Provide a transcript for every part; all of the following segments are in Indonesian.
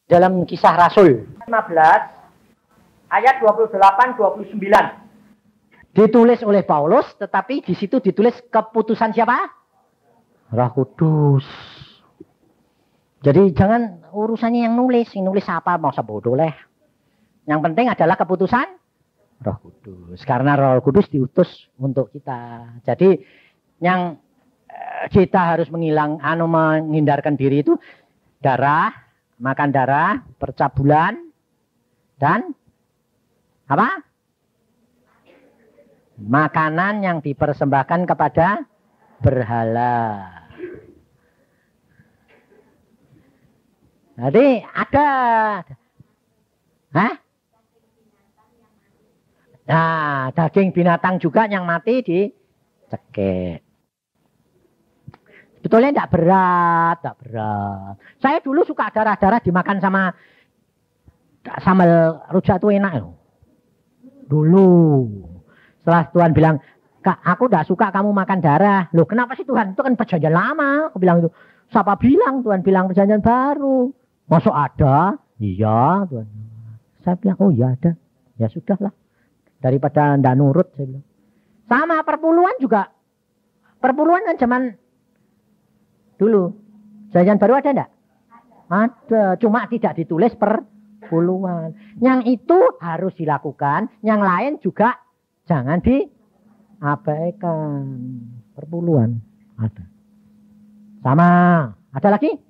dalam Kisah Rasul 15 ayat 28-29. Ditulis oleh Paulus, tetapi di situ ditulis keputusan siapa? Roh Kudus. Jadi jangan urusannya yang nulis apa mau sebodoh leh. Yang penting adalah keputusan Roh Kudus. Karena Roh Kudus diutus untuk kita. Jadi yang kita harus menghindarkan diri itu darah, makan darah, percabulan, dan apa? Makanan yang dipersembahkan kepada berhala. Jadi ada, nah, daging binatang juga yang mati dicekik. Sebetulnya tidak berat. Saya dulu suka darah-darah dimakan sama sambal rujak itu enak loh. Dulu. Setelah Tuhan bilang, Kak, aku tidak suka kamu makan darah. Loh, kenapa sih Tuhan? Itu kan perjanjian lama. Aku bilang itu. Siapa bilang? Tuhan bilang perjanjian baru. Masuk ada? Iya, Tuhan. Saya bilang, oh iya ada. Ya sudahlah. Daripada tidak nurut, saya bilang. Sama perpuluhan juga. Perpuluhan kan zaman dulu. Perjanjian baru ada enggak? Ada. Cuma tidak ditulis perpuluhan. Yang itu harus dilakukan. Yang lain juga jangan diabaikan. Perpuluhan ada. Sama. Ada lagi?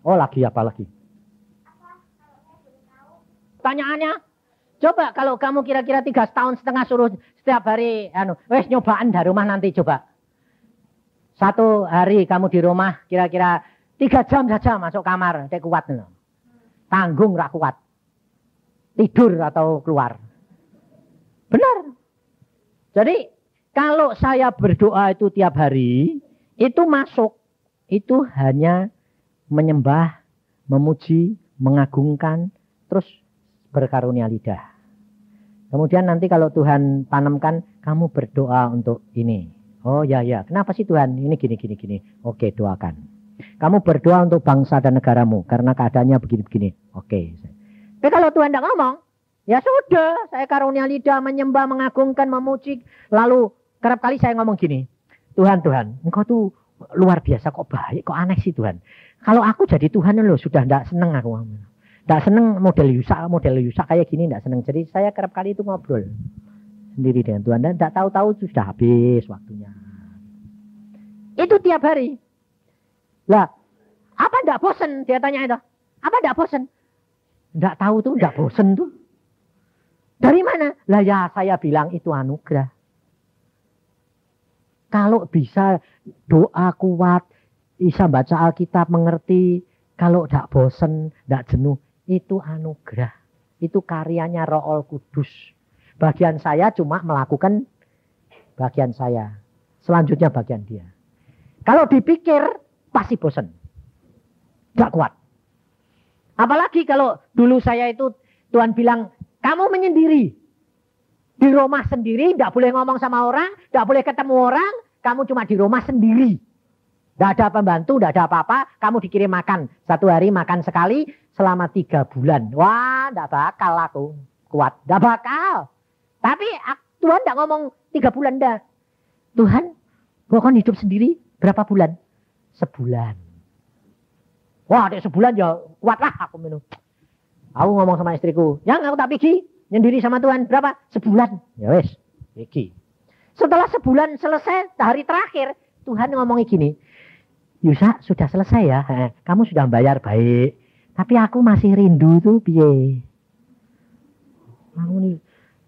Oh, lagi apa lagi? Pertanyaannya, coba kalau kamu kira-kira 3,5 tahun suruh setiap hari, wes nyobaan dari rumah nanti coba. Satu hari kamu di rumah kira-kira 3 jam saja masuk kamar, saya kuat. Tanggung gak kuat. Tidur atau keluar. Benar. Jadi kalau saya berdoa itu tiap hari, itu masuk. Itu hanya menyembah, memuji, mengagungkan, terus berkarunia lidah. Kemudian nanti kalau Tuhan tanamkan, kamu berdoa untuk ini. Oh ya, kenapa sih Tuhan? Ini gini. Oke, doakan. Kamu berdoa untuk bangsa dan negaramu, karena keadaannya begini-begini. Oke. Tapi kalau Tuhan tidak ngomong, ya sudah, saya karunia lidah, menyembah, mengagungkan, memuji. Lalu kerap kali saya ngomong gini, Tuhan, engkau tuh luar biasa, kok baik, kok aneh sih Tuhan. Kalau aku jadi Tuhan loh, sudah tidak seneng aku. Tidak seneng model Yusak kayak gini, tidak seneng. Jadi saya kerap kali itu ngobrol sendiri dengan Tuhan. Dan tidak tahu-tahu sudah habis waktunya. Itu tiap hari. Lah, apa tidak bosen? Dia tanya itu. Apa tidak bosen? Tidak tahu tuh, tidak bosen tuh. Dari mana? Lah ya saya bilang itu anugerah. Kalau bisa doa kuat, bisa baca Alkitab, mengerti, kalau tidak bosen, tidak jenuh, itu anugerah. Itu karyanya Roh Kudus. Bagian saya cuma melakukan bagian saya. Selanjutnya bagian dia. Kalau dipikir, pasti bosen. Tidak kuat. Apalagi kalau dulu saya itu, Tuhan bilang, kamu menyendiri. Di rumah sendiri, tidak boleh ngomong sama orang, tidak boleh ketemu orang, kamu cuma di rumah sendiri. Tidak ada pembantu, tidak ada apa-apa, kamu dikirim makan. Satu hari makan sekali selama 3 bulan. Wah, tidak bakal aku kuat. Tidak bakal. Tapi Tuhan tidak ngomong 3 bulan dah. Tuhan, bukan hidup sendiri berapa bulan? Sebulan. Wah, dek sebulan ya kuatlah aku minum. Aku ngomong sama istriku, yang aku tak pergi, nyendiri sama Tuhan berapa? Sebulan. Ya wes, pergi. Setelah sebulan selesai, hari terakhir, Tuhan ngomongnya gini, Yusa sudah selesai ya, kamu sudah bayar baik, tapi aku masih rindu tuh piye.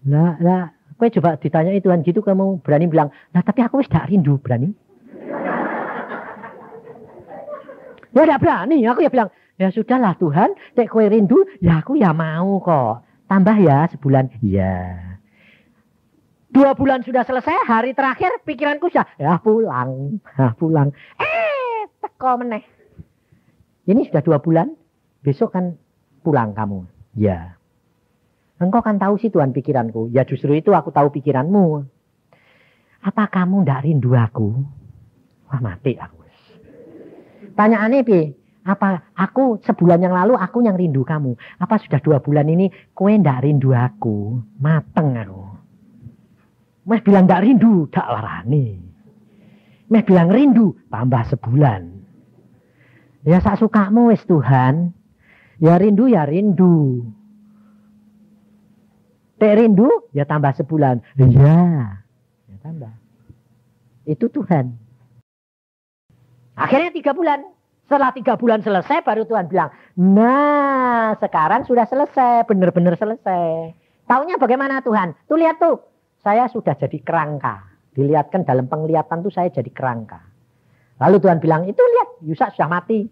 Lah, kowe coba ditanya Tuhan gitu, kamu berani bilang, nah tapi aku sudah rindu, berani? Ya tidak berani, aku ya bilang, ya sudahlah Tuhan, nek kowe rindu, ya aku ya mau kok. Tambah ya sebulan, ya. 2 bulan sudah selesai, hari terakhir pikiranku sudah, ya pulang. Teko meneh. Ini sudah 2 bulan, besok kan pulang kamu. Ya. Engkau kan tahu sih Tuhan pikiranku. Ya justru itu aku tahu pikiranmu. Apa kamu tidak rindu aku? Wah mati aku. Tanyaannya pi, Apa aku sebulan yang lalu aku yang rindu kamu. Apa sudah 2 bulan ini kowe ndak rindu aku? Mateng aku. Meh bilang ndak rindu, dak larani. Meh bilang rindu, tambah sebulan. Ya sak sukamu wis Tuhan. Ya rindu ya rindu. Tek rindu ya tambah sebulan. Iya. Ya tambah. Itu Tuhan. Akhirnya 3 bulan. Setelah 3 bulan selesai baru Tuhan bilang, nah sekarang sudah selesai, benar-benar selesai. Taunya bagaimana Tuhan? Tuh lihat tuh, saya sudah jadi kerangka. Dilihatkan dalam penglihatan tuh saya jadi kerangka. Lalu Tuhan bilang, itu lihat Yusak sudah mati.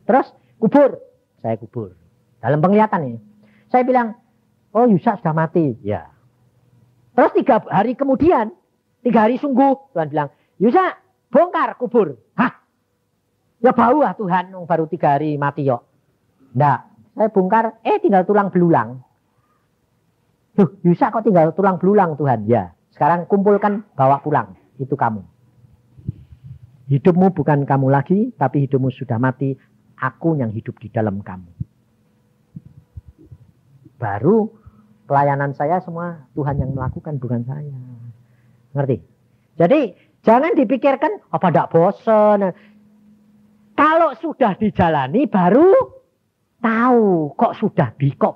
Terus kubur, saya kubur. Dalam penglihatan ini. Saya bilang, oh Yusak sudah mati. Ya. Terus 3 hari kemudian, 3 hari sungguh, Tuhan bilang, Yusak bongkar kubur. Hah? Ya bau lah Tuhan, baru 3 hari mati yuk. Nggak, saya bongkar, tinggal tulang belulang. Duh, Yusak kok tinggal tulang belulang Tuhan? Ya, sekarang kumpulkan, bawa pulang. Itu kamu. Hidupmu bukan kamu lagi, tapi hidupmu sudah mati. Aku yang hidup di dalam kamu. Baru pelayanan saya semua Tuhan yang melakukan, bukan saya. Ngerti? Jadi jangan dipikirkan, apa tidak bosan. Kalau sudah dijalani baru tahu kok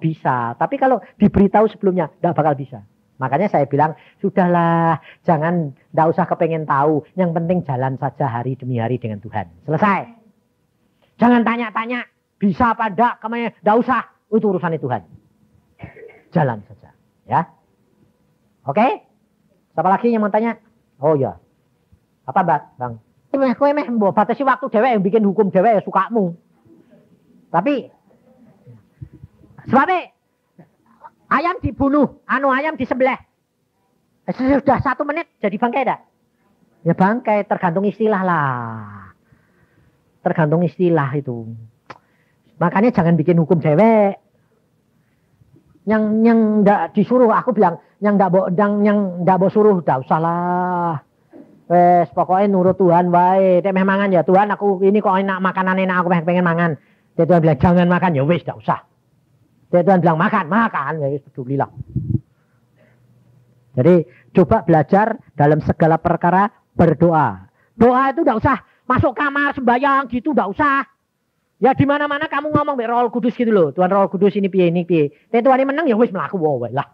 bisa. Tapi kalau diberitahu sebelumnya tidak bakal bisa. Makanya saya bilang sudahlah, tidak usah kepengen tahu. Yang penting jalan saja hari demi hari dengan Tuhan. Selesai. Jangan tanya-tanya bisa apa enggak, tidak usah. Itu urusan Tuhan. Jalan saja, ya. Oke? Siapa lagi yang mau tanya? Oh ya. Apa Bang? Kowe meh mbok batasi waktu dhewek yang bikin hukum dhewek ya sukamu. Tapi sebabnya ayam dibunuh, ayam disembelih. Sudah 1 menit jadi bangkai dah. Ya bangkai, tergantung istilah lah. Tergantung istilah itu. Makanya jangan bikin hukum dhewek. Yang ndak disuruh, aku bilang yang ndak mbok suruh ndak usah lah. Wes pokoknya nurut Tuhan wae. Nek meh mangan ya Tuhan, aku ini kok enak makanan enak, aku pengen mangan. Tuhan bilang jangan makan ya wes ndak usah. Tuhan bilang makan ya wis pedulilah. Jadi coba belajar dalam segala perkara berdoa. Doa itu ndak usah masuk kamar sembahyang gitu, ndak usah. Ya di mana-mana kamu ngomong mbek Roh Kudus gitu loh. Tuhan Roh Kudus ini piye. Tuhan ini menang ya wis mlaku wae lah.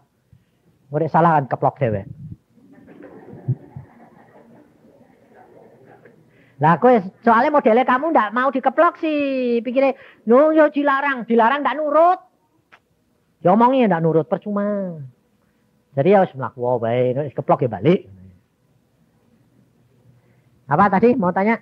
Ora salah kan keplok dhewe. Lah kowe soalnya modelnya kamu ndak mau dikeplok sih. Pikirnya, "No, yo dilarang ndak nurut." Ya omongnya ndak nurut percuma. Jadi ya wis mlaku wae, wis keplok ya balik. Apa tadi mau tanya?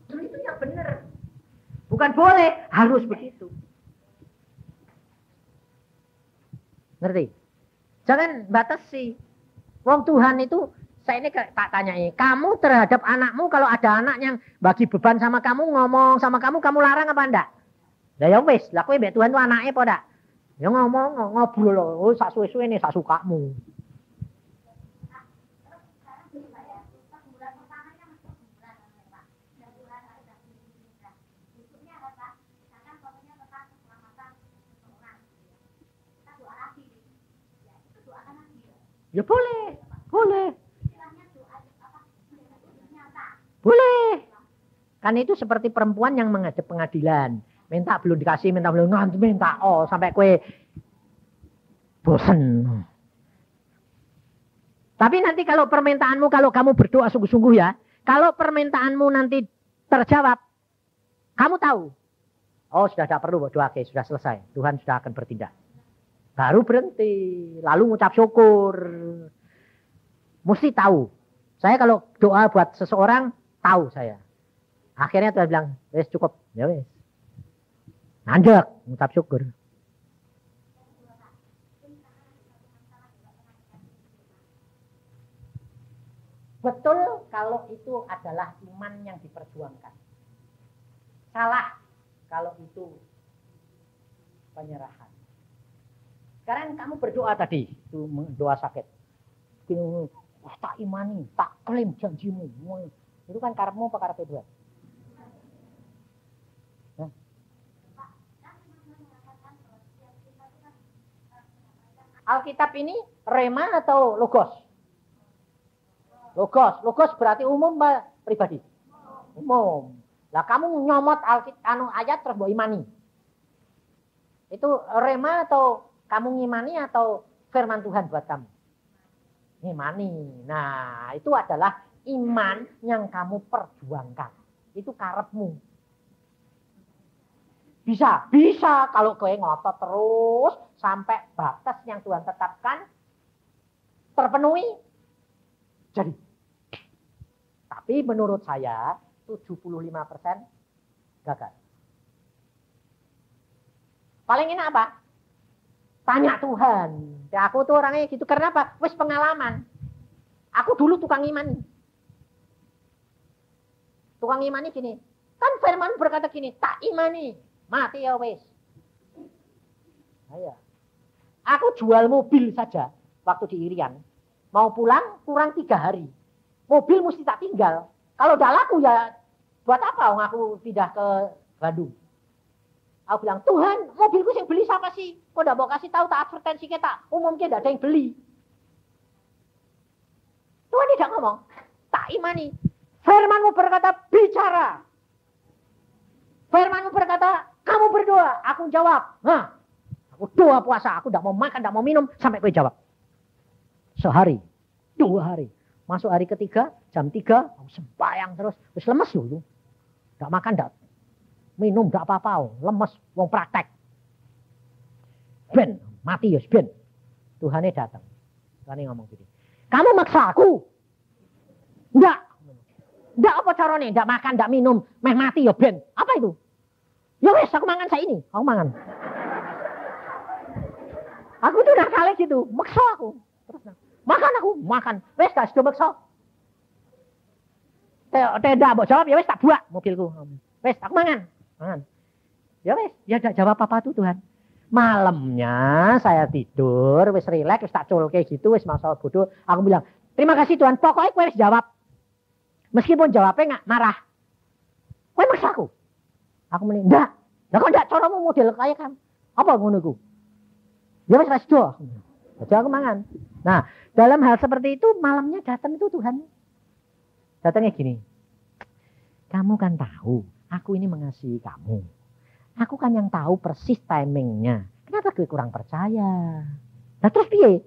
Itu yang benar. Bukan boleh, harus begitu. Ngerti? Jangan batasi. Wong Tuhan itu, saya ini tak tanyai, kamu terhadap anakmu kalau ada anak yang bagi beban sama kamu, ngomong sama kamu larang apa enggak? Lah ya wis, lah kowe mbek Tuhan itu anake apa ndak? Ya ngomong, ngobrol lho, oh sak suwe-suwe sak sukamu. Ya boleh, boleh. Boleh. Kan itu seperti perempuan yang menghadap pengadilan. Minta belum dikasih, minta belum ngantuk, minta sampai kue bosen. Tapi nanti kalau permintaanmu, kalau kamu berdoa sungguh-sungguh ya, kalau permintaanmu nanti terjawab, kamu tahu. Oh sudah tidak perlu berdoa, oke, sudah selesai. Tuhan sudah akan bertindak. Baru berhenti, lalu ngucap syukur. Mesti tahu. Saya kalau doa buat seseorang, tahu saya. Akhirnya Tuhan bilang, wes cukup, ya wes. Nandek, ngucap syukur. Betul kalau itu adalah iman yang diperjuangkan. Salah kalau itu penyerahan. Sekarang kamu berdoa tadi, itu doa sakit. Tak imani, tak klaim janjimu. Itu kan karepmu apa karepe Tuhan? Alkitab ini rema atau logos? Logos berarti umum pribadi. Umum. Lah kamu nyomot Alkitab ayat terus mbok imani. Itu rema atau kamu ngimani atau firman Tuhan buat kamu? Ngimani. Nah, itu adalah iman yang kamu perjuangkan. Itu karepmu. Bisa kalau kowe ngotot terus sampai batas yang Tuhan tetapkan terpenuhi. Jadi. Tapi menurut saya 75% gagal. Paling enak apa? Tanya Tuhan. Ya, aku tuh orangnya gitu. Karena apa? Wis pengalaman. Aku dulu tukang imani. Tukang imani gini. Kan firman berkata gini. Tak imani. Mati ya wis. Ayo. Aku jual mobil saja. Waktu di Irian. Mau pulang kurang 3 hari. Mobil mesti tak tinggal. Kalau udah laku ya buat apa aku pindah ke Bandung. Aku bilang, Tuhan, mobilku yang beli siapa sih? Kok udah mau kasih tahu tak advertensi kita? Umumnya tidak ada yang beli. Tuhan tidak ngomong. Tak imani. Firmanmu berkata, bicara. Firmanmu berkata, kamu berdoa. Aku jawab. Nah, aku doa puasa. Aku tidak mau makan, tidak mau minum. Sampai aku jawab. Sehari. 2 hari. Masuk hari ketiga, jam 3. Aku sembahyang terus. Terus lemes dulu. Tidak makan, tidak minum, tidak apa-apa. Lemes, wong praktek. Ben, mati ya, ben. Tuhannya datang. Tuhannya ngomong gini. Kamu maksa aku? Enggak. Enggak apa caranya? Enggak makan, enggak minum. Meh mati ya, ben. Apa itu? Ya wes, aku mangan saya ini. Aku mangan. Aku tuh udah kali gitu. Maksa aku. Terus, makan aku, makan. Wes, gak sudah maksa. Tidak, mau jawab, ya wes tak buat mobilku. Wes, aku mangan. Mangan. Ya wes, ya tidak jawab apa-apa tuh Tuhan. Malamnya saya tidur, wes rileks, wes tak colke gitu, wes masalah bodoh. Aku bilang, terima kasih Tuhan, pokoknya kowe wes jawab. Meskipun jawabnya nggak marah. Kowe maksa aku. Aku meni, enggak. Lah kok enggak caramu model kayak kan? Apa ngono iku? Ya wes do. Jadi aku mangan. Nah, dalam hal seperti itu malamnya datang itu Tuhan. Datangnya gini. Kamu kan tahu, aku ini mengasihi kamu. Aku kan yang tahu persis timingnya. Kenapa gue kurang percaya? Nah terus piye?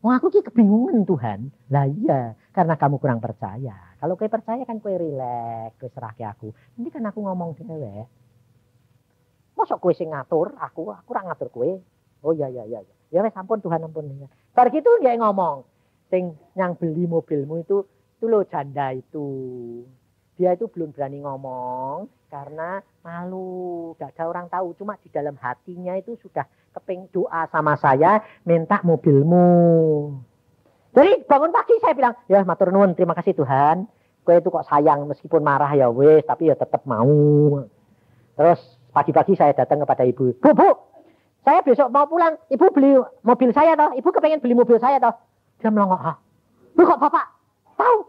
Wah aku ki kebingungan Tuhan. Lah iya, karena kamu kurang percaya. Kalau gue percaya kan gue rileks, gue serah ke aku. Nanti kan aku ngomong dhewe. Mosok gue sing ngatur, aku ora ngatur gue. Oh iya. Ya wes ampun Tuhan ampun. Bar gitu dia ngomong, sing yang beli mobilmu itu loh janda itu. Dia itu belum berani ngomong karena malu, gak ada orang tahu. Cuma di dalam hatinya itu sudah keping doa sama saya, minta mobilmu. Jadi bangun pagi saya bilang, ya matur nuwun, terima kasih Tuhan. Kowe itu kok sayang meskipun marah ya wes, tapi ya tetap mau. Terus pagi-pagi saya datang kepada ibu. Bu, saya besok mau pulang. Ibu beli mobil saya toh. Ibu kepengen beli mobil saya toh. Dia melongo, lu kok bapak tahu?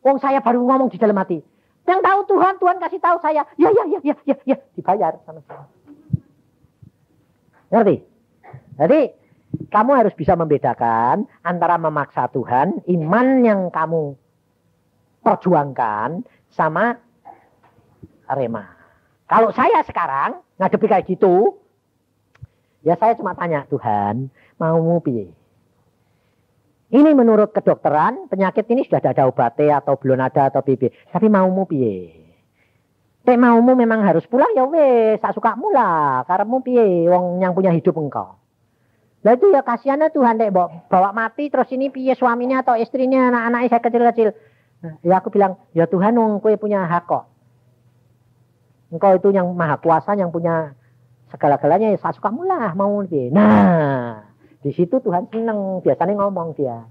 Wong saya baru ngomong di dalam hati. Yang tahu Tuhan kasih tahu saya. Ya, dibayar sama saya. Ngerti? Jadi, kamu harus bisa membedakan antara memaksa Tuhan, iman yang kamu perjuangkan, sama rema. Kalau saya sekarang ngadepi kayak gitu, ya saya cuma tanya, Tuhan, maumu piye? Ini menurut kedokteran, penyakit ini sudah ada obatnya atau belum ada atau piye. Tapi maumu piye? Nek maumu memang harus pulang ya wes, sak sukamu lah. Karepmu piye wong yang punya hidup engkau. Lah itu ya kasihannya Tuhan nek bawa mati terus ini piye suaminya atau istrinya anak-anaknya saya kecil-kecil. Ya aku bilang, ya Tuhan wong kowe punya hak kok. Engkau itu yang maha kuasa, yang punya segala-galanya, ya sukamu lah mau lebih. Nah, di situ Tuhan seneng, biasanya ngomong dia.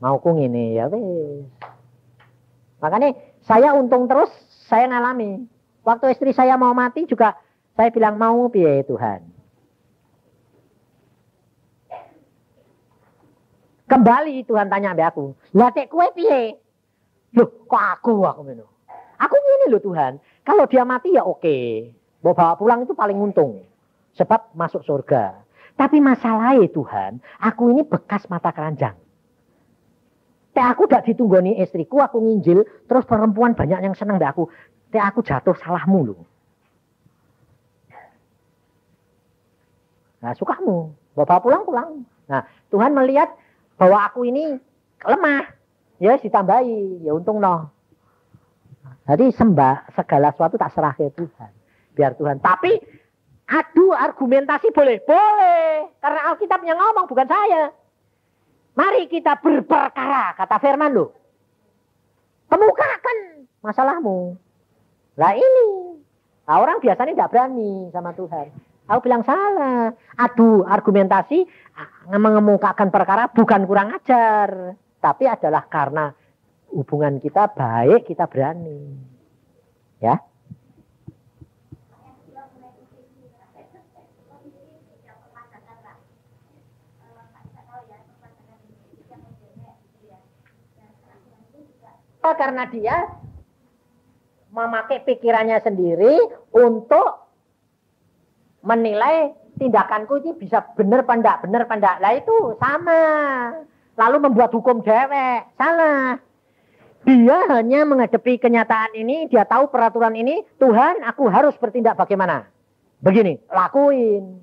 Mauku ngene ya wis. Makanya saya untung terus, saya ngalami. Waktu istri saya mau mati juga saya bilang mau piye Tuhan. Kembali Tuhan tanya sampai aku, lah tek kowe piye? Loh, kok aku ngono. Aku ngene lho Tuhan, kalau dia mati ya oke. Bawa pulang itu paling untung. Sebab masuk surga. Tapi masalahnya Tuhan, aku ini bekas mata keranjang. Teh aku udah ditunggoni istriku, aku nginjil, terus perempuan banyak yang seneng mbak aku. Teh aku jatuh salahmu lho. Nah, sukamu. Bawa pulang. Nah, Tuhan melihat bahwa aku ini lemah, ya ditambahi, ya untung no. Jadi sembah segala sesuatu tak serah ke Tuhan, biar Tuhan. Tapi adu argumentasi boleh, karena Alkitab yang ngomong bukan saya. Mari kita berperkara, kata Firman loh. Kemukakan masalahmu. Lah ini, nah, orang biasanya tidak berani sama Tuhan. Aku bilang salah. Adu argumentasi mengemukakan perkara bukan kurang ajar. Tapi adalah karena hubungan kita baik, kita berani. Ya. Karena dia memakai pikirannya sendiri untuk menilai tindakanku ini bisa benar apa enggak, Lah itu sama. Lalu membuat hukum dewek, salah. Dia hanya menghadapi kenyataan ini, dia tahu peraturan ini, Tuhan aku harus bertindak bagaimana? Begini, lakuin.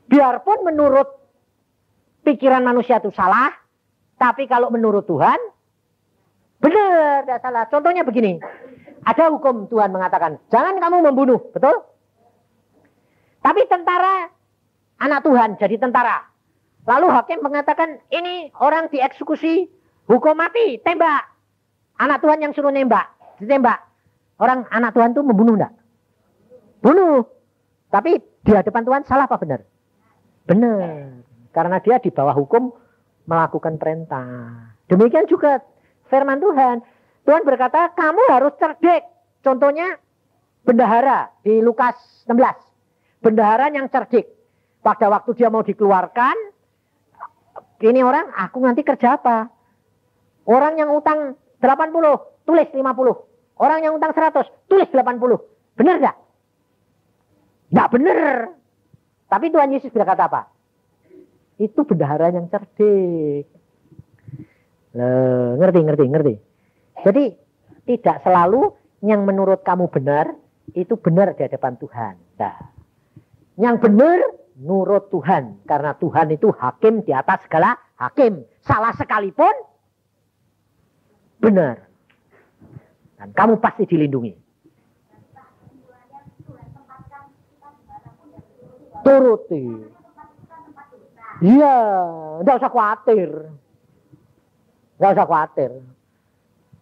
Biarpun menurut pikiran manusia itu salah, tapi kalau menurut Tuhan, benar, tidak salah. Contohnya begini, ada hukum Tuhan mengatakan, jangan kamu membunuh, betul? Tapi tentara, anak Tuhan jadi tentara. Lalu hakim mengatakan, ini orang dieksekusi, hukum mati, tembak. Anak Tuhan yang suruh nembak, ditembak. Orang anak Tuhan itu membunuh enggak? Bunuh. Tapi di hadapan Tuhan salah apa benar? Benar. Karena dia di bawah hukum melakukan perintah. Demikian juga firman Tuhan. Tuhan berkata, kamu harus cerdik. Contohnya, bendahara di Lukas 16. Bendahara yang cerdik. Pada waktu dia mau dikeluarkan, ini orang, aku nanti kerja apa? Orang yang utang 80, tulis 50. Orang yang utang 100, tulis 80. Benar gak? Gak benar. Tapi Tuhan Yesus berkata apa? Itu bendahara yang cerdik. Loh, ngerti. Jadi, tidak selalu yang menurut kamu benar, itu benar di hadapan Tuhan. Nah, yang benar nurut Tuhan. Karena Tuhan itu hakim di atas segala hakim. Salah sekalipun benar. Dan kamu pasti dilindungi. Turuti. Iya, enggak usah khawatir. Enggak usah khawatir.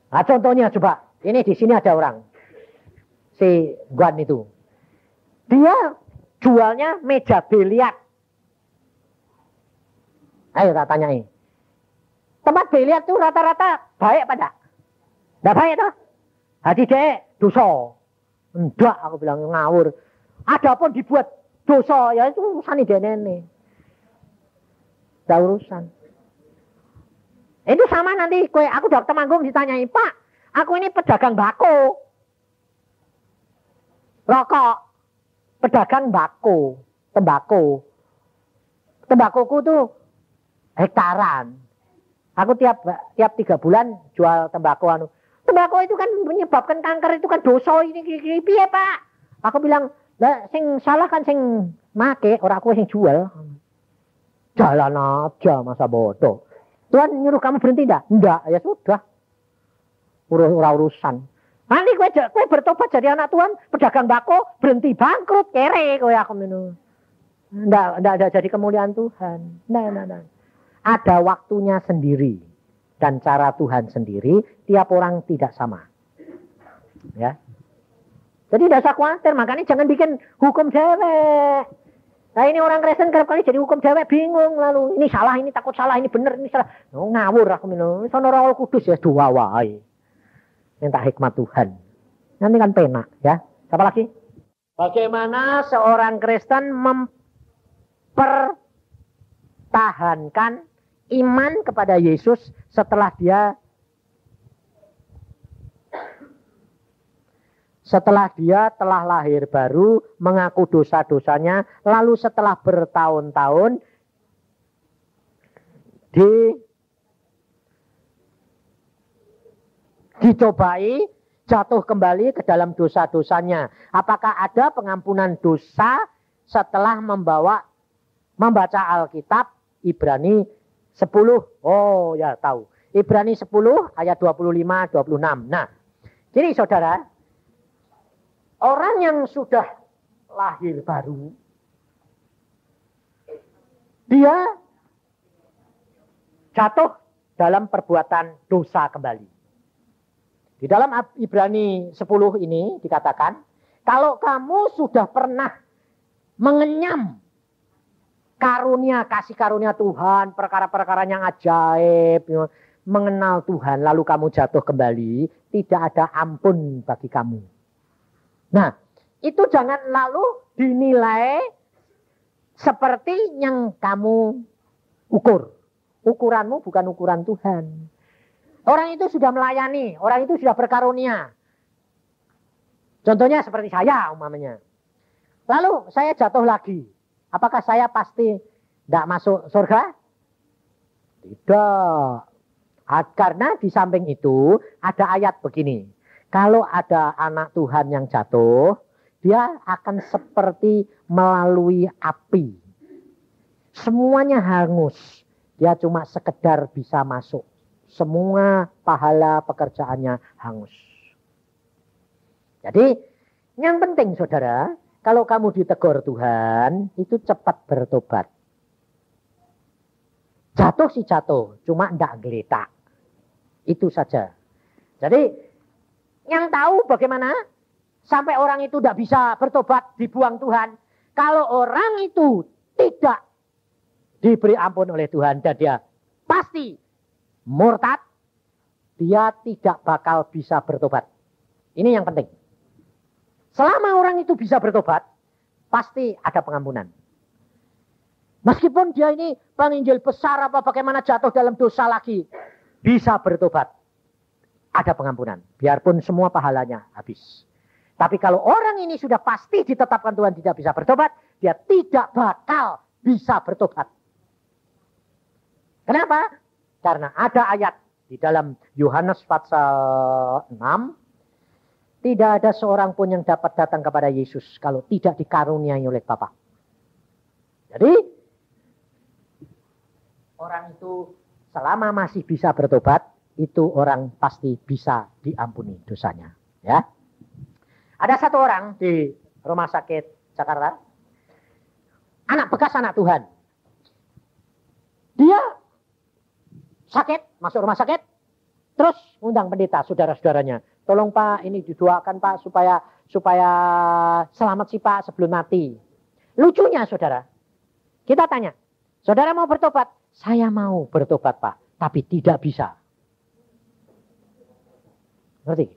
Nah, contohnya coba, ini di sini ada orang. Si Guan itu. Dia jualnya meja biliar. Ayo tak tanyai. Tempat biliar itu rata-rata baik apa enggak? Enggak baik toh? Hati dek, dosa. Enggak, aku bilang ngawur. Adapun dibuat dosa, ya itu urusan ide nenek. Enggak urusan. Itu sama nanti aku dokter manggung ditanyai, Pak, aku ini pedagang bako. Rokok. Pedagang bako. Tembakau. Tembakuku tuh hektaran. Aku tiap 3 bulan jual tembakau. Tembakau itu kan menyebabkan kanker, itu kan dosa ini piye, Pak? Aku bilang, lah sing salah kan sing make, ora aku sing jual. Jalan aja masa bodoh. Tuhan nyuruh kamu berhenti enggak? Enggak, ya sudah. Urusan. Nanti kowe bertobat jadi anak Tuhan, pedagang bako, berhenti bangkrut, kere kowe aku minum. Enggak jadi kemuliaan Tuhan. Nah. Ada waktunya sendiri dan cara Tuhan sendiri, tiap orang tidak sama. Ya. Jadi tidak usah khawatir, makanya jangan bikin hukum dewek. Nah ini orang Kristen kerap kali jadi hukum dewek, bingung lalu. Ini salah, ini takut salah, ini benar, ini salah. Oh, ngawur aku minum. Sono Roh Kudus ya dua wae. Minta hikmat Tuhan. Nanti kan penak ya. Siapa lagi? Bagaimana seorang Kristen mempertahankan iman kepada Yesus setelah dia telah lahir baru, mengaku dosa-dosanya, lalu setelah bertahun-tahun dicobai, jatuh kembali ke dalam dosa-dosanya. Apakah ada pengampunan dosa setelah membaca Alkitab Ibrani 10? Oh ya tahu. Ibrani 10 ayat 25-26. Nah, jadi saudara, orang yang sudah lahir baru, dia jatuh dalam perbuatan dosa kembali. Di dalam Ibrani 10 ini dikatakan, kalau kamu sudah pernah mengenyam kasih karunia Tuhan, perkara-perkara yang ajaib, mengenal Tuhan, lalu kamu jatuh kembali, tidak ada ampun bagi kamu. Nah, itu jangan lalu dinilai seperti yang kamu ukur. Ukuranmu bukan ukuran Tuhan. Orang itu sudah melayani, orang itu sudah berkarunia. Contohnya seperti saya umpamanya. Lalu saya jatuh lagi. Apakah saya pasti tidak masuk surga? Tidak. Karena di samping itu ada ayat begini. Kalau ada anak Tuhan yang jatuh, dia akan seperti melalui api. Semuanya hangus. Dia cuma sekedar bisa masuk. Semua pahala pekerjaannya hangus. Jadi yang penting saudara, kalau kamu ditegur Tuhan, itu cepat bertobat. Jatuh sih jatuh, cuma tidak geletak. Itu saja. Jadi yang tahu bagaimana sampai orang itu tidak bisa bertobat, dibuang Tuhan. Kalau orang itu tidak diberi ampun oleh Tuhan dan dia pasti murtad, dia tidak bakal bisa bertobat. Ini yang penting. Selama orang itu bisa bertobat, pasti ada pengampunan. Meskipun dia ini penginjil besar apa bagaimana jatuh dalam dosa lagi, bisa bertobat. Ada pengampunan. Biarpun semua pahalanya habis. Tapi kalau orang ini sudah pasti ditetapkan Tuhan tidak bisa bertobat, dia tidak bakal bisa bertobat. Kenapa? Karena ada ayat di dalam Yohanes pasal 6. Tidak ada seorang pun yang dapat datang kepada Yesus kalau tidak dikaruniai oleh Bapa. Jadi orang itu selama masih bisa bertobat, itu orang pasti bisa diampuni dosanya. Ya. Ada satu orang di rumah sakit Jakarta, anak bekas anak Tuhan. Dia sakit, masuk rumah sakit, terus undang pendeta, saudara-saudaranya. Tolong Pak, ini didoakan Pak supaya selamat sih Pak sebelum mati. Lucunya saudara, kita tanya, saudara mau bertobat? Saya mau bertobat Pak, tapi tidak bisa. Ngerti?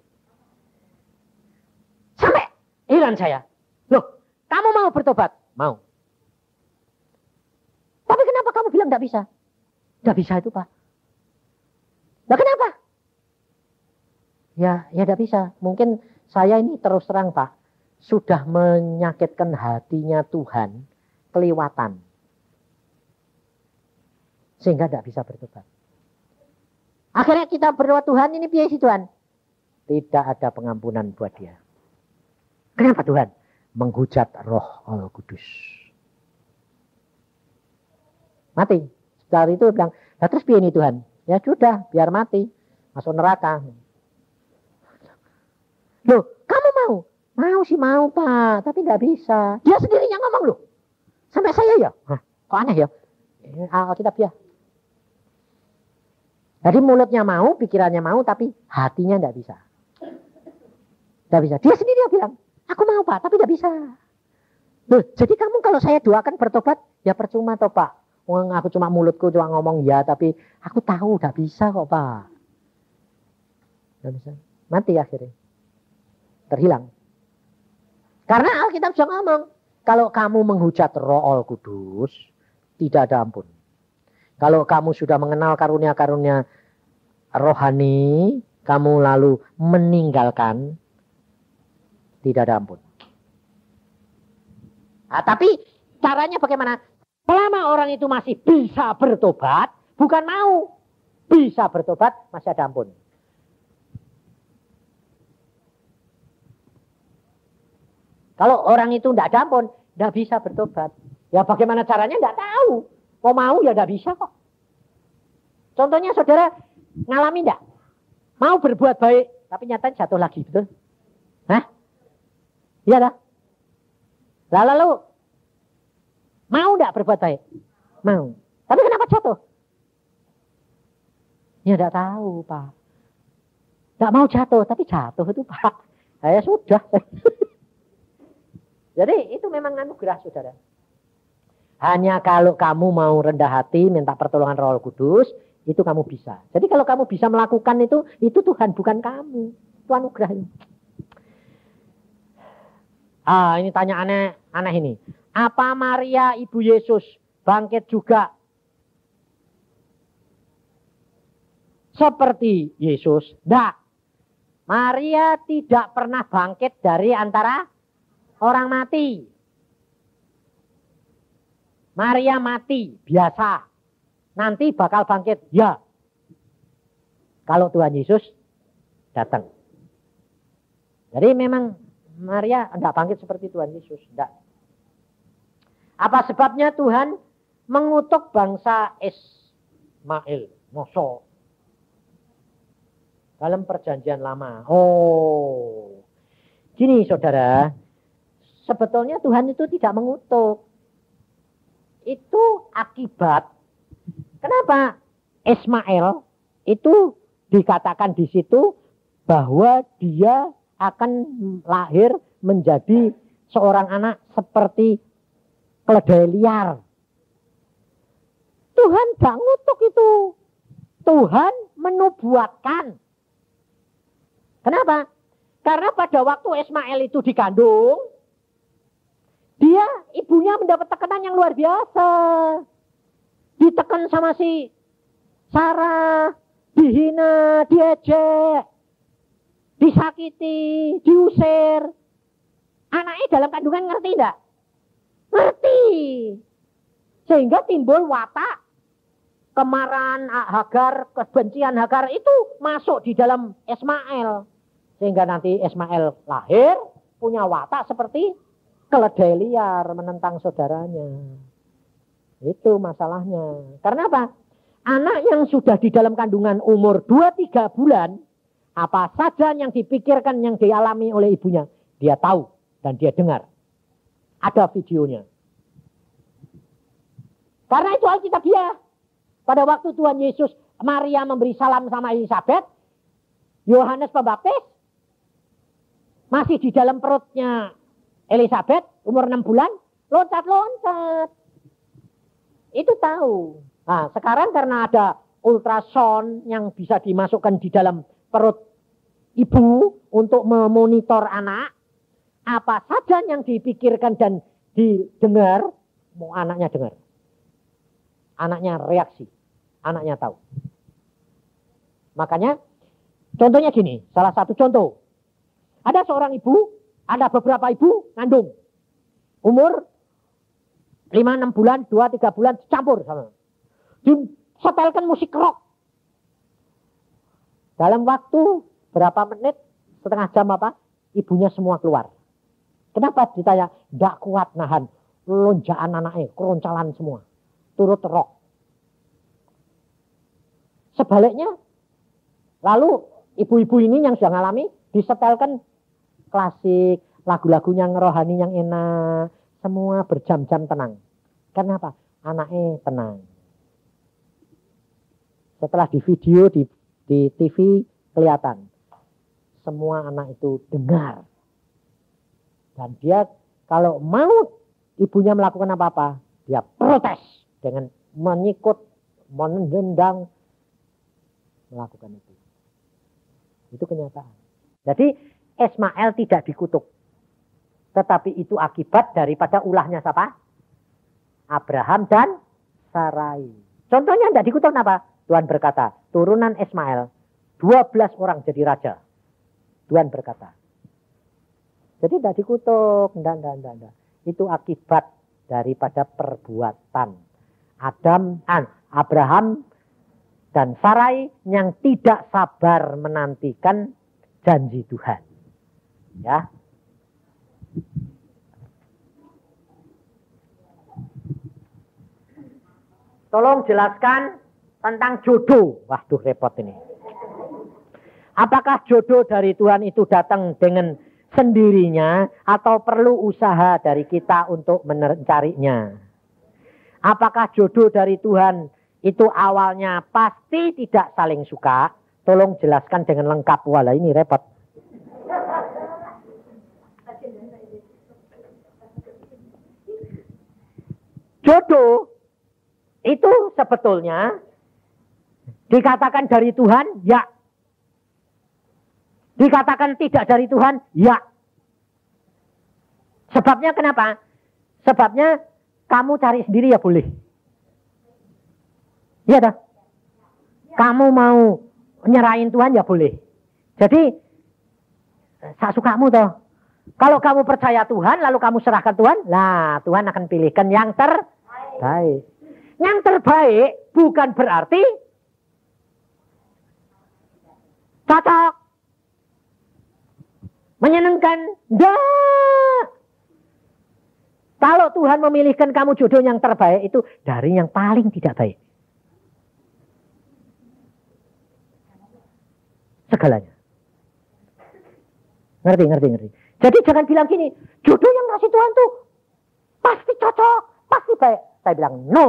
Sampai heran saya. Loh, kamu mau bertobat? Mau. Tapi kenapa kamu bilang tidak bisa? Tidak bisa itu Pak. Nah kenapa? Ya tidak bisa. Mungkin saya ini terus terang Pak, sudah menyakitkan hatinya Tuhan, kelewatan. Sehingga tidak bisa bertobat. Akhirnya kita berdoa Tuhan, ini piye sih Tuhan? Tidak ada pengampunan buat dia. Kenapa Tuhan? Menghujat Roh Kudus. Mati. Setelah itu bilang, nah terus piye nih Tuhan? Ya sudah, biar mati. Masuk neraka. Loh, kamu mau? Mau sih mau Pak, tapi nggak bisa. Dia sendiri yang ngomong loh. Sampai saya ya. Hah, kok aneh ya? Alkitab ya. Jadi mulutnya mau, pikirannya mau, tapi hatinya nggak bisa. Nggak bisa. Dia sendiri yang bilang, Aku mau Pak, tapi tidak bisa. Loh, jadi kamu kalau saya doakan bertobat, ya percuma toh Pak. Wong aku cuma mulutku cuma ngomong ya, tapi aku tahu tidak bisa kok Pak. Tidak bisa. Mati akhirnya. Terhilang. Karena Alkitab sudah ngomong, kalau kamu menghujat Roh Kudus, tidak ada ampun. Kalau kamu sudah mengenal karunia-karunia rohani, kamu lalu meninggalkan, tidak ada ampun. Nah, tapi caranya bagaimana? Selama orang itu masih bisa bertobat, bukan mau bisa bertobat, masih ada ampun. Kalau orang itu tidak ada ampun, tidak bisa bertobat. Ya bagaimana caranya tidak tahu. Mau ya tidak bisa kok. Contohnya saudara ngalami tidak? Mau berbuat baik, tapi nyatanya jatuh lagi, betul? Hah? Iya dah. Lalu mau tidak berbuat baik? Mau. Tapi kenapa jatuh? Ya tidak tahu Pak. Tidak mau jatuh, tapi jatuh itu Pak. Ya sudah. Jadi itu memang anugerah saudara. Hanya kalau kamu mau rendah hati, minta pertolongan Roh Kudus, itu kamu bisa. Jadi kalau kamu bisa melakukan itu Tuhan bukan kamu. Itu anugerah. Ini tanya aneh ini. Apa Maria Ibu Yesus bangkit juga seperti Yesus? Tidak. Maria tidak pernah bangkit dari antara orang mati. Maria mati, biasa. Nanti bakal bangkit, ya. Kalau Tuhan Yesus datang. Jadi memang Maria tidak bangkit seperti Tuhan Yesus. Tidak. Apa sebabnya Tuhan mengutuk bangsa Ismail? Moso. Dalam perjanjian lama. Oh. Gini saudara. Sebetulnya Tuhan itu tidak mengutuk. Itu akibat. Kenapa Ismail itu dikatakan di situ bahwa dia akan lahir menjadi seorang anak seperti keledai liar. Tuhan gak ngutuk itu. Tuhan menubuatkan. Kenapa? Karena pada waktu Ismail itu dikandung, dia ibunya mendapat tekanan yang luar biasa. Ditekan sama si Sarah, dihina, diejek, disakiti, diusir. Anaknya dalam kandungan ngerti enggak? Ngerti. Sehingga timbul watak kemarahan Hagar, kebencian Hagar itu masuk di dalam Ismail. Sehingga nanti Ismail lahir punya watak seperti keledai liar menentang saudaranya. Itu masalahnya. Karena apa? Anak yang sudah di dalam kandungan umur 2-3 bulan, apa saja yang dipikirkan, yang dialami oleh ibunya, dia tahu dan dia dengar. Ada videonya. Karena itu Alkitabiah. Pada waktu Tuhan Yesus, Maria memberi salam sama Elizabeth, Yohanes Pembaptis masih di dalam perutnya Elizabeth, umur 6 bulan, loncat-loncat. Itu tahu. Nah, sekarang karena ada ultrasound yang bisa dimasukkan di dalam perut ibu untuk memonitor anak, apa saja yang dipikirkan dan didengar, mau anaknya dengar. Anaknya reaksi, anaknya tahu. Makanya, contohnya gini, salah satu contoh. Ada seorang ibu, ada beberapa ibu ngandung. Umur 5-6 bulan, 2-3 bulan campur sama. Disetelkan musik rock. Dalam waktu berapa menit, setengah jam apa, ibunya semua keluar. Kenapa ditanya? Tidak kuat nahan. Lonjakan anaknya, keroncalan semua. Turut rock. Sebaliknya, lalu ibu-ibu ini yang sudah ngalami, disetelkan klasik, lagu-lagu yang rohani yang enak, semua berjam-jam tenang. Kenapa? Anaknya tenang. Setelah di video, di TV kelihatan. Semua anak itu dengar. Dan dia kalau mau ibunya melakukan apa-apa, dia protes dengan menyikut, menendang, melakukan itu. Itu kenyataan. Jadi Ismail tidak dikutuk. Tetapi itu akibat daripada ulahnya siapa? Abraham dan Sarai. Contohnya tidak dikutuk apa? Tuhan berkata, turunan Ismail 12 orang jadi raja. Tuhan berkata. Jadi tidak dikutuk. Tidak. Itu akibat daripada perbuatan Abraham dan Sarai yang tidak sabar menantikan janji Tuhan. Ya. Tolong jelaskan tentang jodoh. Waduh, repot ini. Apakah jodoh dari Tuhan itu datang dengan sendirinya atau perlu usaha dari kita untuk mencarinya? Apakah jodoh dari Tuhan itu awalnya pasti tidak saling suka? Tolong jelaskan dengan lengkap. Walah, ini repot. Jodoh itu sebetulnya dikatakan dari Tuhan, ya. Dikatakan tidak dari Tuhan, ya. Sebabnya kenapa? Sebabnya kamu cari sendiri ya boleh. Iya dah. Kamu mau nyerahin Tuhan ya boleh. Jadi sak sukamu toh. Kalau kamu percaya Tuhan lalu kamu serahkan Tuhan, lah Tuhan akan pilihkan yang terbaik. Yang terbaik bukan berarti cocok, menyenangkan. Enggak. Kalau Tuhan memilihkan kamu jodoh yang terbaik itu dari yang paling tidak baik. Segalanya. Ngerti. Jadi jangan bilang gini, jodoh yang ngasih Tuhan tuh pasti cocok, pasti baik. Saya bilang no.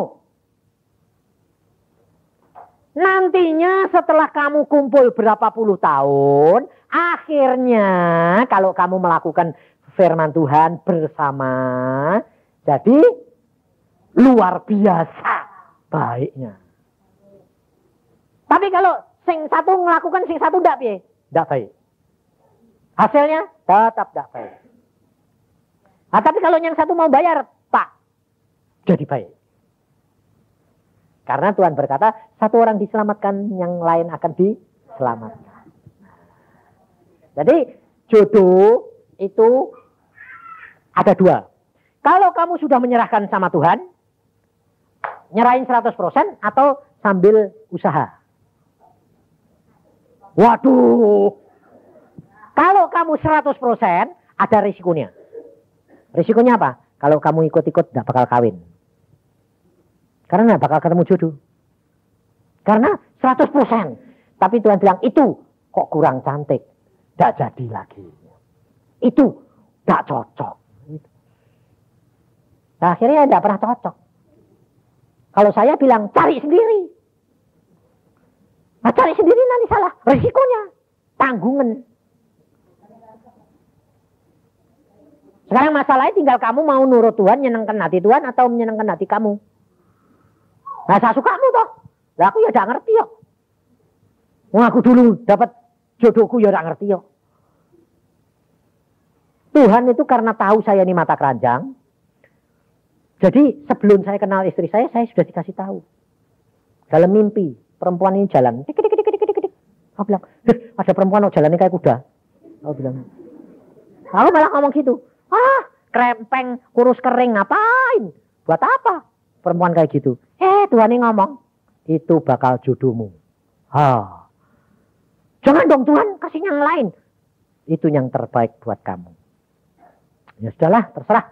Nantinya setelah kamu kumpul berapa puluh tahun, akhirnya kalau kamu melakukan firman Tuhan bersama, jadi luar biasa baiknya. Tapi kalau sing satu melakukan, sing satu tidak baik. Hasilnya tetap tidak baik. Nah, tapi kalau yang satu mau bayar, Pak, jadi baik. Karena Tuhan berkata, satu orang diselamatkan, yang lain akan diselamatkan. Jadi jodoh itu ada dua. Kalau kamu sudah menyerahkan sama Tuhan, nyerahin 100% atau sambil usaha. Waduh. Kalau kamu 100% ada risikonya. Risikonya apa? Kalau kamu ikut-ikut tidak bakal kawin. Karena bakal ketemu jodoh. Karena 100%. Tapi Tuhan bilang, itu kok kurang cantik. Tidak jadi lagi. Itu tidak cocok. Nah, akhirnya tidak pernah cocok. Kalau saya bilang, cari sendiri. Nah, cari sendiri nanti salah. Risikonya. Tanggungan. Sekarang masalahnya tinggal kamu mau nurut Tuhan, menyenangkan hati Tuhan atau menyenangkan hati kamu. Nah, saya sukamu toh. Lah aku ya tidak ngerti yo. Wah, aku dulu dapat jodohku ya tidak ngerti yo. Tuhan itu karena tahu saya ini mata keranjang. Jadi sebelum saya kenal istri saya sudah dikasih tahu. Dalam mimpi, perempuan ini jalan. Dik. Aku bilang, ada perempuan jalannya kayak kuda. Aku bilang. Aku malah ngomong gitu. Ah, krempeng, kurus kering, ngapain? Buat apa? Perempuan kayak gitu. Tuhan ini ngomong, itu bakal jodohmu. Jangan dong Tuhan, kasih yang lain. Itu yang terbaik buat kamu. Ya sudahlah, terserah.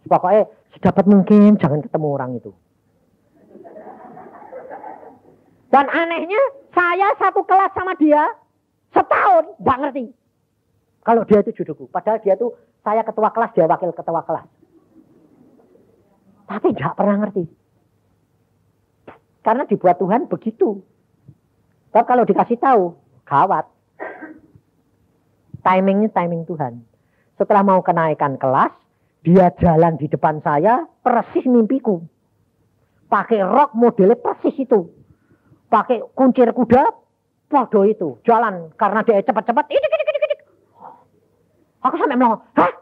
Pokoknya sedapat mungkin jangan ketemu orang itu. Dan anehnya, saya satu kelas sama dia, setahun, gak ngerti. Kalau dia itu jodohku. Padahal dia tuh, saya ketua kelas, dia wakil ketua kelas. Tapi gak pernah ngerti. Karena dibuat Tuhan begitu. Tapi kalau dikasih tahu, gawat. Timingnya timing Tuhan. Setelah mau kenaikan kelas, dia jalan di depan saya, persis mimpiku. Pakai rok modelnya persis itu. Pakai kuncir kuda, podo itu. Jalan, karena dia cepat-cepat. Aku sampai melongo, hah?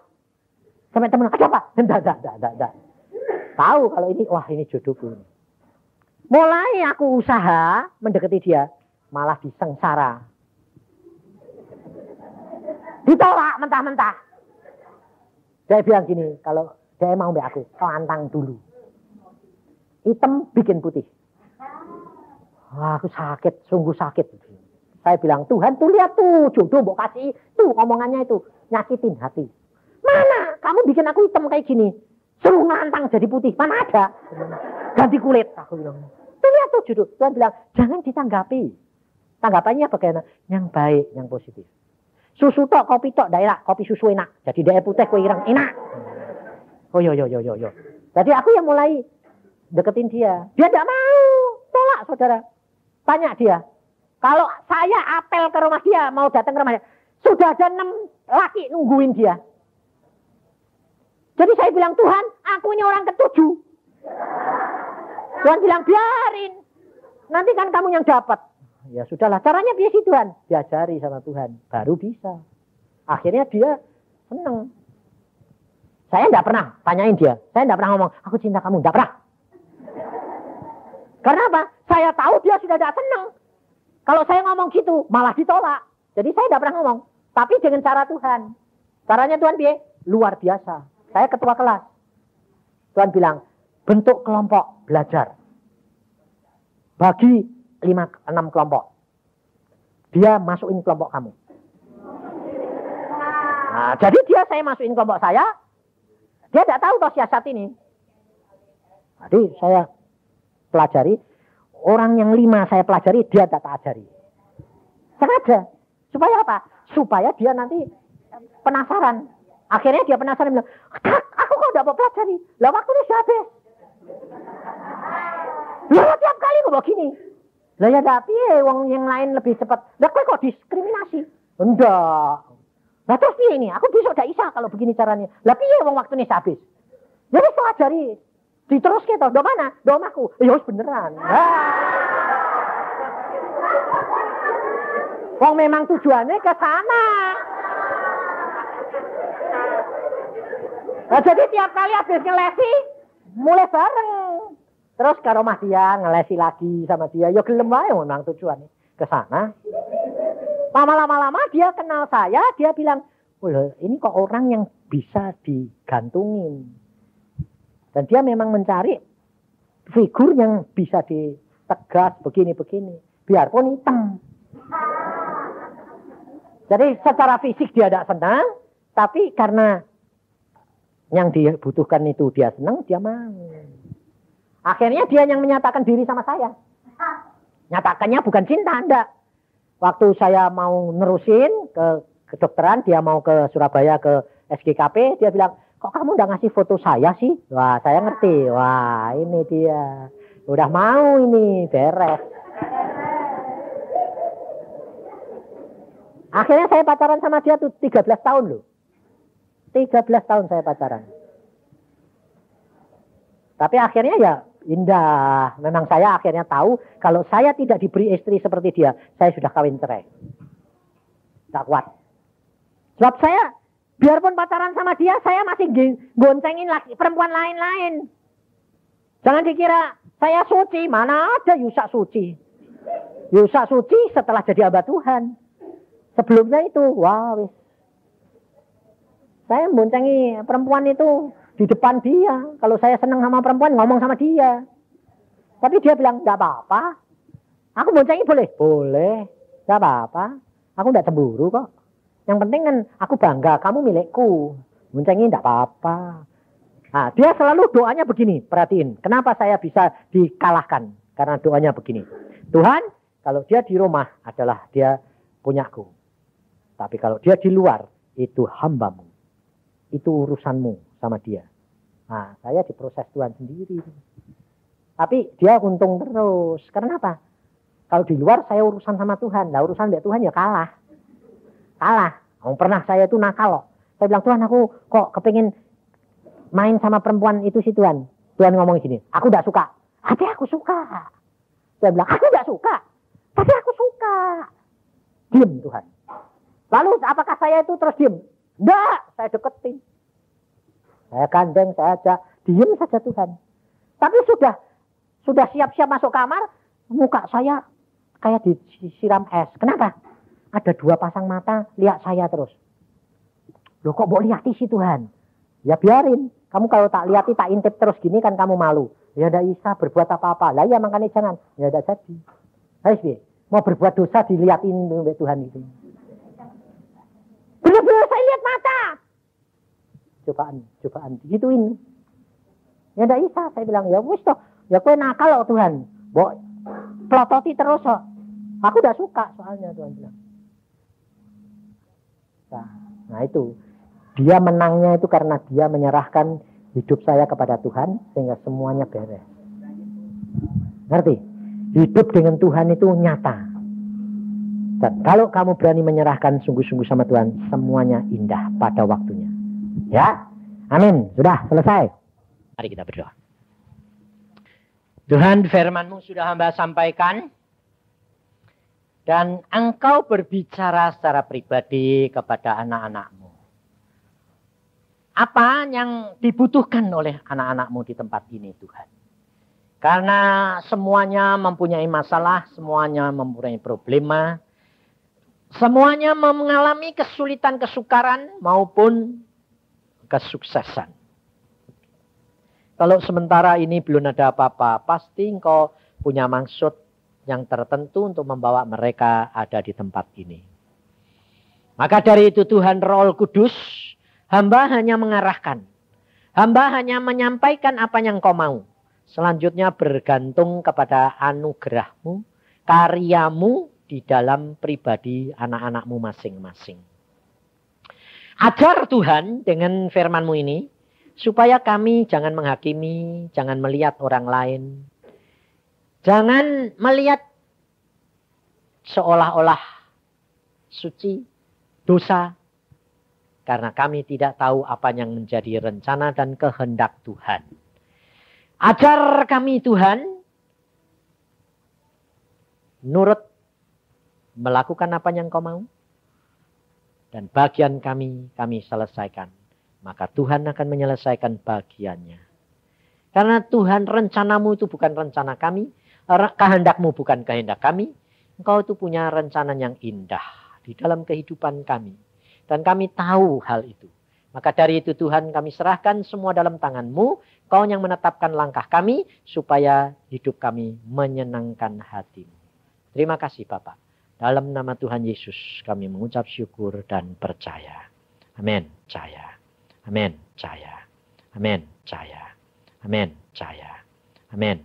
Sampai temen, ada apa? Enggak. Tahu kalau ini, wah ini jodohku. Mulai aku usaha mendekati dia, malah disengsara. Ditolak mentah-mentah. Saya bilang gini, kalau dia mau mbak aku, kau antang dulu. Hitam bikin putih. Wah, aku sakit, sungguh sakit. Saya bilang, Tuhan tuh lihat tuh, jodoh mbok kasih, tuh omongannya itu, nyakitin hati. Mana, kamu bikin aku hitam kayak gini, suruh ngantang jadi putih, mana ada? Ganti kulit, aku bilang. Tuh lihat tuh jodoh. Tuhan bilang, jangan ditanggapi. Tanggapannya bagaimana? Yang baik, yang positif. Susu tok, kopi tok, daerah, kopi susu enak. Jadi daerah putih, kue ireng, enak. Oh yo. Jadi aku yang mulai deketin dia. Dia tidak mau, tolak saudara. Tanya dia. Kalau saya apel ke rumah dia, mau datang ke rumah dia. Sudah ada 6 laki nungguin dia. Jadi saya bilang, Tuhan, aku ini orang ke-7. Tuhan bilang, biarin. Nanti kan kamu yang dapat. Ya sudahlah, caranya biasa Tuhan. Diajari sama Tuhan, baru bisa. Akhirnya dia senang. Saya tidak pernah tanyain dia. Saya tidak pernah ngomong, aku cinta kamu. Tidak pernah. Karena apa? Saya tahu dia sudah tidak senang. Kalau saya ngomong gitu, malah ditolak. Jadi saya tidak pernah ngomong. Tapi dengan cara Tuhan. Caranya Tuhan biasa luar biasa. Saya ketua kelas. Tuhan bilang, bentuk kelompok belajar. Bagi 5-6 kelompok. Dia masukin kelompok kamu. Nah, jadi saya masukin kelompok saya. Dia tidak tahu toh siasat ini. Jadi saya pelajari. Orang yang 5 saya pelajari, dia tidak ajari. Sengaja. Supaya apa? Supaya dia nanti penasaran. Akhirnya dia penasaran bilang, aku kok tidak mau pelajari. Lah waktunya sudah habis. Lah tiap kali kok begini. Lah ya tapi wong yang lain lebih cepat. Lah kok diskriminasi? Enggak. Lah terus piye ini? Aku besok gak bisa kalau begini caranya. Lah piye wong waktune habis? Ya wis ajari. Diteruske to, do mana? Do omahku. Ya wis beneran. Wong memang tujuannya ke sana. Nah, jadi tiap kali habis ngelesi mulai bareng. Terus ke rumah dia, ngelesi lagi sama dia. Ya gelem wae memang tujuannya ke sana. Lama-lama dia kenal saya, dia bilang, "Wah, ini kok orang yang bisa digantungin." Dan dia memang mencari figur yang bisa ditegas begini-begini. Biarpun hitam. Jadi secara fisik dia tidak senang, tapi karena yang dibutuhkan itu dia senang, dia mau. Akhirnya dia yang menyatakan diri sama saya. Nyatakannya bukan cinta, enggak. Waktu saya mau nerusin ke kedokteran, dia mau ke Surabaya ke SGKP, dia bilang, kok kamu udah ngasih foto saya sih? Wah, saya ngerti. Wah, ini dia. Udah mau ini, beres. Akhirnya saya pacaran sama dia tuh 13 tahun loh. 13 tahun saya pacaran. Tapi akhirnya ya indah. Memang saya akhirnya tahu kalau saya tidak diberi istri seperti dia, saya sudah kawin cerai. Tak kuat. Sebab saya, biarpun pacaran sama dia, saya masih goncengin lagi perempuan lain-lain. Jangan dikira saya suci, mana ada Yusak suci. Yusak suci setelah jadi hamba Tuhan. Sebelumnya itu, wah wis. Saya boncengi perempuan itu di depan dia. Kalau saya senang sama perempuan, ngomong sama dia. Tapi dia bilang, enggak apa-apa. Aku boncengi boleh? Boleh. Enggak apa-apa. Aku enggak cemburu kok. Yang penting kan aku bangga, kamu milikku. Boncengi enggak apa-apa. Nah, dia selalu doanya begini, perhatiin. Kenapa saya bisa dikalahkan? Karena doanya begini. Tuhan, kalau dia di rumah adalah dia punyaku. Tapi kalau dia di luar, itu hambamu. Itu urusanmu sama dia. Nah, saya diproses Tuhan sendiri. Tapi dia untung terus. Karena apa? Kalau di luar saya urusan sama Tuhan. Nah, urusan dengan Tuhan ya kalah. Kalah. Pernah saya itu nakal loh. Saya bilang, Tuhan aku kok kepingin main sama perempuan itu sih Tuhan. Tuhan ngomong gini, aku tidak suka. Tapi aku suka. Saya bilang, aku tidak suka. Tapi aku suka. Diam Tuhan. Lalu apakah saya itu terus diam? Enggak, saya deketin. Saya gandeng, saya ajak. Diam saja Tuhan. Tapi sudah siap-siap masuk kamar, muka saya kayak disiram es. Kenapa? Ada 2 pasang mata, lihat saya terus. Loh kok mau lihat sih Tuhan? Ya biarin. Kamu kalau tak lihat, tak intip terus gini kan kamu malu. Ya tidak bisa berbuat apa-apa. Lah ya makanya jangan. Ya tidak jadi. Hai mau berbuat dosa dilihatin oleh Tuhan itu. Benar-benar saya lihat mata. Cobaan digituin. Ya tidak bisa. Saya bilang ya wis toh. Ya kowe nakal loh Tuhan. Mbok pelototi terus kok. Aku tidak suka soalnya Tuhan bilang. Nah itu. Dia menangnya itu karena dia menyerahkan hidup saya kepada Tuhan sehingga semuanya beres. Ngerti? Hidup dengan Tuhan itu nyata. Dan kalau kamu berani menyerahkan sungguh-sungguh sama Tuhan, semuanya indah pada waktunya. Ya? Amin. Sudah selesai. Mari kita berdoa. Tuhan, firman-Mu sudah hamba sampaikan. Dan Engkau berbicara secara pribadi kepada anak-anak-Mu. Apa yang dibutuhkan oleh anak-anak-Mu di tempat ini Tuhan. Karena semuanya mempunyai masalah, semuanya mempunyai problema. Semuanya mengalami kesulitan, kesukaran maupun kesuksesan. Kalau sementara ini belum ada apa-apa, pasti Engkau punya maksud yang tertentu untuk membawa mereka ada di tempat ini. Maka dari itu Tuhan Roh Kudus, hamba hanya mengarahkan. Hamba hanya menyampaikan apa yang Kau mau. Selanjutnya bergantung kepada anugerah-Mu, karya-Mu di dalam pribadi anak-anak-Mu masing-masing. Ajar Tuhan dengan firman-Mu ini, supaya kami jangan menghakimi, jangan melihat orang lain. Jangan melihat seolah-olah suci, dosa. Karena kami tidak tahu apa yang menjadi rencana dan kehendak Tuhan. Ajar kami Tuhan, nurut melakukan apa yang Kau mau. Dan bagian kami selesaikan. Maka Tuhan akan menyelesaikan bagiannya. Karena Tuhan rencana-Mu itu bukan rencana kami. Kehendak-Mu bukan kehendak kami. Engkau itu punya rencana yang indah di dalam kehidupan kami. Dan kami tahu hal itu. Maka dari itu Tuhan kami serahkan semua dalam tangan-Mu. Kau yang menetapkan langkah kami. Supaya hidup kami menyenangkan hati-Mu. Terima kasih Bapak. Dalam nama Tuhan Yesus kami mengucap syukur dan percaya. Amin. Percaya. Amin. Percaya. Amin. Percaya. Amin. Percaya. Amin.